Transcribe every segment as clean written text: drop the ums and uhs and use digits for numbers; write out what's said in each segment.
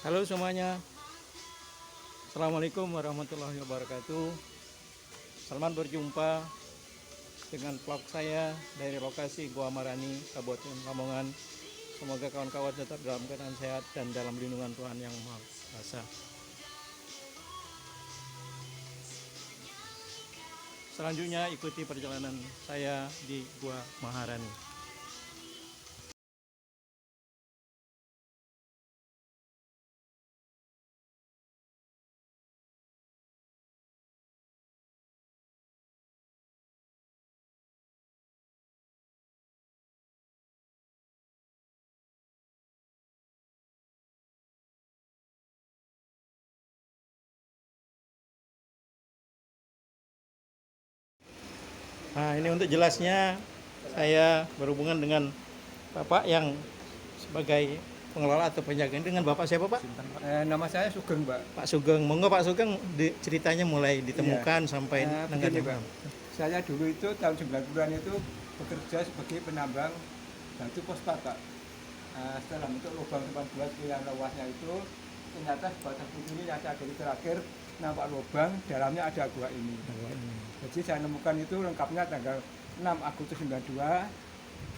Halo semuanya, Assalamualaikum warahmatullahi wabarakatuh. Selamat berjumpa dengan vlog saya dari lokasi Gua Marani, Kabupaten Lamongan. Semoga kawan-kawan tetap dalam keadaan sehat dan dalam lindungan Tuhan Yang Maha Kuasa. Selanjutnya ikuti perjalanan saya di Gua Maharani. Nah, ini untuk jelasnya saya berhubungan dengan Bapak yang sebagai pengelola atau penjaga. Dengan Bapak siapa, Pak? Nama saya Sugeng, Pak. Pak Sugeng. Monggo Pak Sugeng, ceritanya mulai ditemukan sampai Begini, Pak. Saya dulu itu tahun 90-an itu bekerja sebagai penambang batu fosfat, Pak. Setelah untuk lubang 14 yang luasnya itu, ternyata sebatas begini yang saya dari terakhir nampak lubang, dalamnya ada gua ini. Jadi saya nemukan itu lengkapnya tanggal 6 Agustus 92,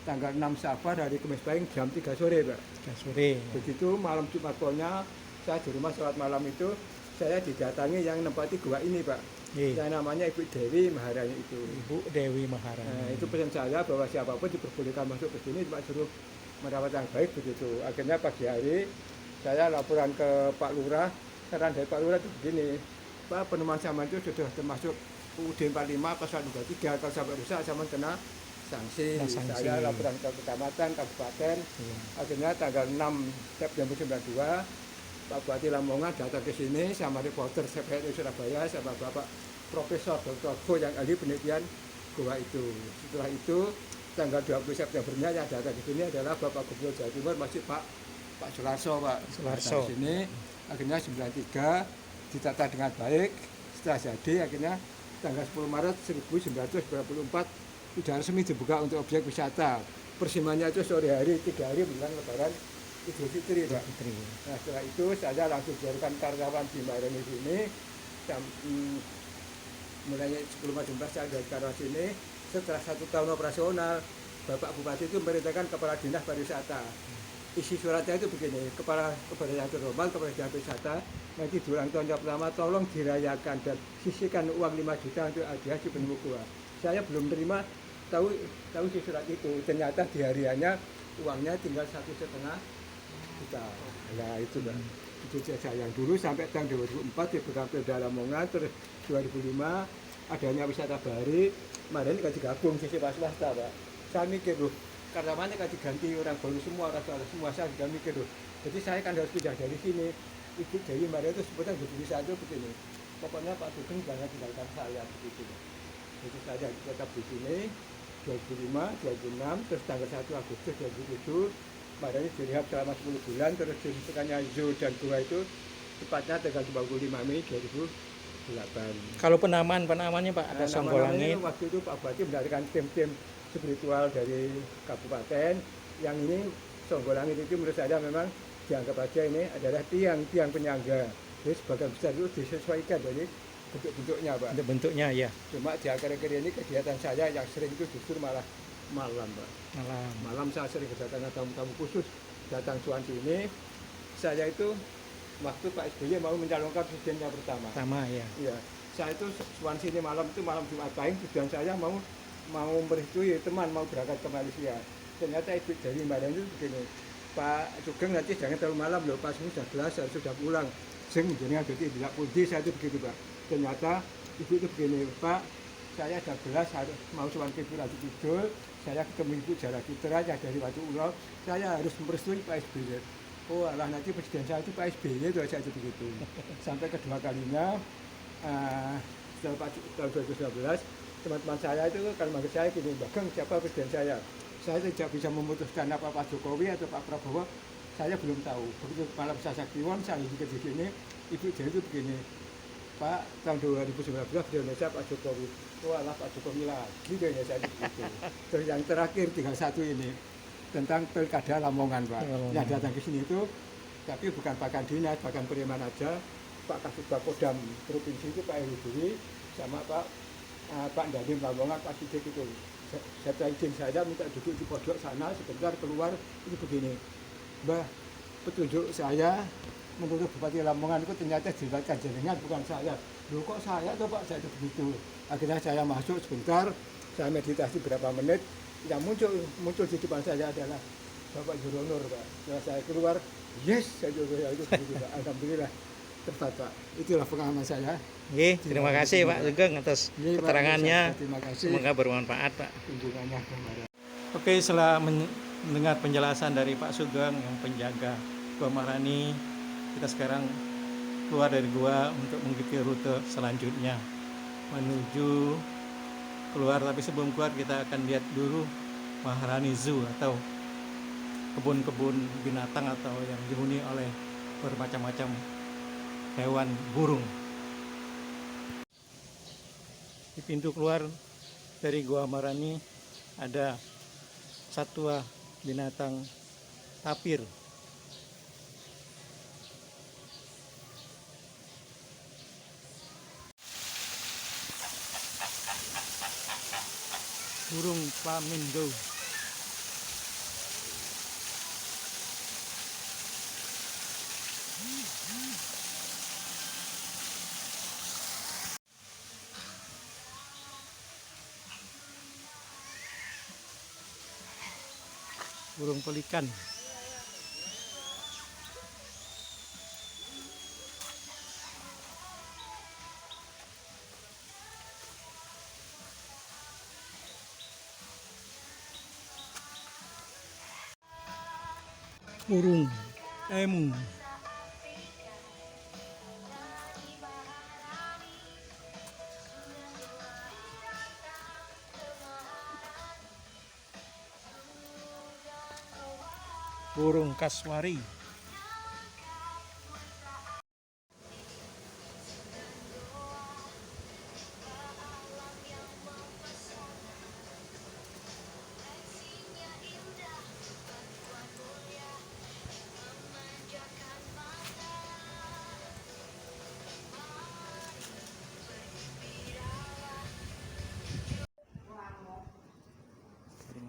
tanggal 6 Safar dari Kemis Pahing jam 3 sore, Pak. 3 sore. Begitu malam Jumat pokoknya saya di rumah sholat malam itu saya didatangi yang menempati gua ini, Pak. Yang namanya Ibu Dewi Maharani itu. Ibu Dewi Maharani. Itu pesan saya bahwa siapapun diperbolehkan masuk ke sini, cuma suruh merawat yang baik begitu. Akhirnya pagi hari saya laporan ke Pak Lurah, saran dari Pak Lurah itu begini, Pak, penemuan sama itu sudah termasuk UUD 45 pasal 23, kalau sampai rusak sama kena sanksi. Saya laporan ke kecamatan, kabupaten. Akhirnya tanggal 6 September 92 Pak Bupati Lamongan datang ke sini sama reporter CPNI Surabaya sama Bapak Profesor Dr. Ho yang ahli penelitian gua itu. Setelah itu tanggal 20 Septembernya yang datang ke sini adalah Bapak Gubernur Jawa Timur masih Pak Sularso, Pak. Datang ke sini akhirnya 93 ditata dengan baik. Setelah jadi akhirnya tanggal 10 Maret 1994 sudah resmi dibuka untuk objek wisata. Persimannya itu sore hari, 3 hari menjelang Lebaran Idul Fitri, Pak. Nah, setelah itu saya langsung biarkan karyawan di Maharani sini mulai 10 Maret saya dari karyawan sini. Setelah 1 tahun operasional, Bapak Bupati itu memerintahkan Kepala Dinas Pariwisata. Isi suratnya itu begini, Kepala yang terhormat, Kepala Dinas Pariwisata, nanti di ulang tahun yang pertama tolong dirayakan dan sisihkan uang 5 juta untuk hadiah si penemu gua. Saya belum terima tahu si surat itu. Ternyata di hariannya uangnya tinggal 1,5 juta. Nah itu, Pak. Itu saya yang dulu sampai tahun 2004 di Pelda Lamongan, terus 2005 adanya wisata bahari, kemarin kan digabung sisi swasta, Pak. Saya mikir loh, karyawannya kan diganti orang baru semua, orang semua, saya juga mikir loh. Jadi saya kan harus pindah dari sini. Ibu dari Maria itu sebetulnya berdiri satu begini. Pokoknya Pak Sugeng jangan tinggalkan saya begitu. Jadi saya tetap di sini 2005, 2006, terus tanggal 1 Agustus 2007 Maharani direhab selama 10 bulan, terus dimasukkannya zoo dan gua itu tepatnya tanggal 25 Mei 2008. Kalau penamannya Pak, ada Songgolangit. Waktu itu Pak Bupati mendatangkan tim-tim spiritual dari kabupaten. Yang ini Songgolangit itu menurut saya memang dianggap aja ini adalah tiang penyangga. Jadi sebagian besar itu disesuaikan dari bentuk-bentuknya, Pak. Bentuknya ya. Cuma di akhir-akhir ini kegiatan saya yang sering itu justru malah malam, Pak. Malam saya sering kedatangan tamu-tamu khusus datang Suwan sini. Saya itu waktu Pak SBY mau mencalonkan presidennya pertama. Ya. Iya. Saya itu Suwan sini malam itu malam Jumat Pahing, tujuan saya mau merestui teman mau berangkat ke Malaysia. Ternyata Ibu dari Mbak itu begini, Pak Sugeng nanti jangan terlalu malam loh, pas ini sudah gelas, sudah pulang. Sing jenengan jadi tidak pundi, saya itu begitu, Pak. Ternyata Ibu itu begini, Pak, saya ada gelas harus mau Suwan Kidul Ratu Kidul, saya ketemu Ibu Jarah Citra yang dari Watu Ulo, saya harus merestui Pak SBY. Oh alah, nanti presiden saya itu Pak SBY itu aja begitu. Sampai kedua kalinya setelah tahun 2012 teman-teman saya itu kalau manggil saya gini, Bageng siapa presiden saya tidak bisa memutuskan apa Pak Jokowi atau Pak Prabowo, saya belum tahu. Begitu malam saya Kliwon, saya juga di sini, Ibu Jarah itu begini, Pak, tahun 2019 di Indonesia Pak Jokowi. Oh alah, Pak Jokowi lagi kayaknya saya gitu. Terus yang terakhir tinggal satu ini tentang pilkada Lamongan, Pak. Yang datang ke sini itu tapi bukan bahkan dinas, bahkan Periman aja. Pak Kasubag Kodam Provinsi itu Pak Heru Budi sama Pak Dandim Lamongan, Pak Sidik itu. Saya izin saya minta duduk di pojok sana sebentar, keluar itu begini, Mbah, petunjuk saya menurut Bupati Lamongan itu ternyata dilihatkan jaringan bukan saya. Loh kok saya tuh Pak, saya itu begitu. Akhirnya saya masuk sebentar, saya meditasi berapa menit, yang muncul di depan saya adalah Bapak Juronur Pak. Setelah saya keluar, yes, saya juga itu begitu Pak. Alhamdulillah tepat Pak. Itulah pengalaman saya. Oke, terima kasih Pak Sugeng atas Iya, Pak. keterangannya. Terima kasih. Semoga bermanfaat Pak. Kunjungannya kemarin. Oke, setelah mendengar penjelasan dari Pak Sugeng yang penjaga Gua Maharani, kita sekarang keluar dari gua untuk mengikuti rute selanjutnya menuju keluar. Tapi sebelum keluar kita akan lihat dulu Maharani Zoo atau kebun-kebun binatang atau yang dihuni oleh bermacam-macam hewan burung. Di pintu keluar dari Gua Maharani ada satwa binatang tapir. Burung flamingo. Burung pelikan. Burung emu. Burung kaswari.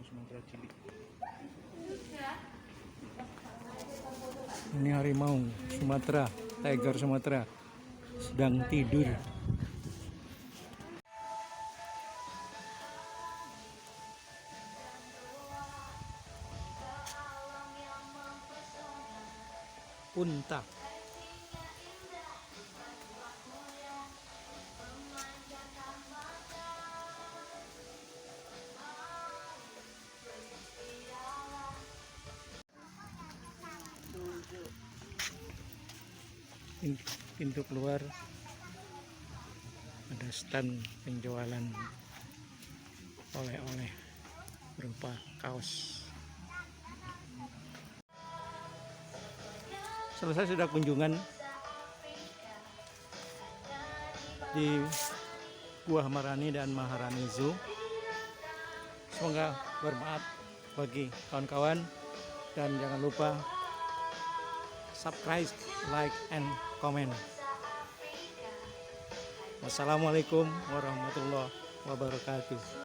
Sumatera cilik. Ini harimau Sumatera, tiger Sumatera sedang tidur. Unta. Pintu keluar ada stand penjualan oleh-oleh berupa kaos. Selesai sudah kunjungan di Gua Maharani dan Maharani Zoo. Semoga bermanfaat bagi kawan-kawan dan jangan lupa subscribe, like, and comment. Wassalamualaikum warahmatullahi wabarakatuh.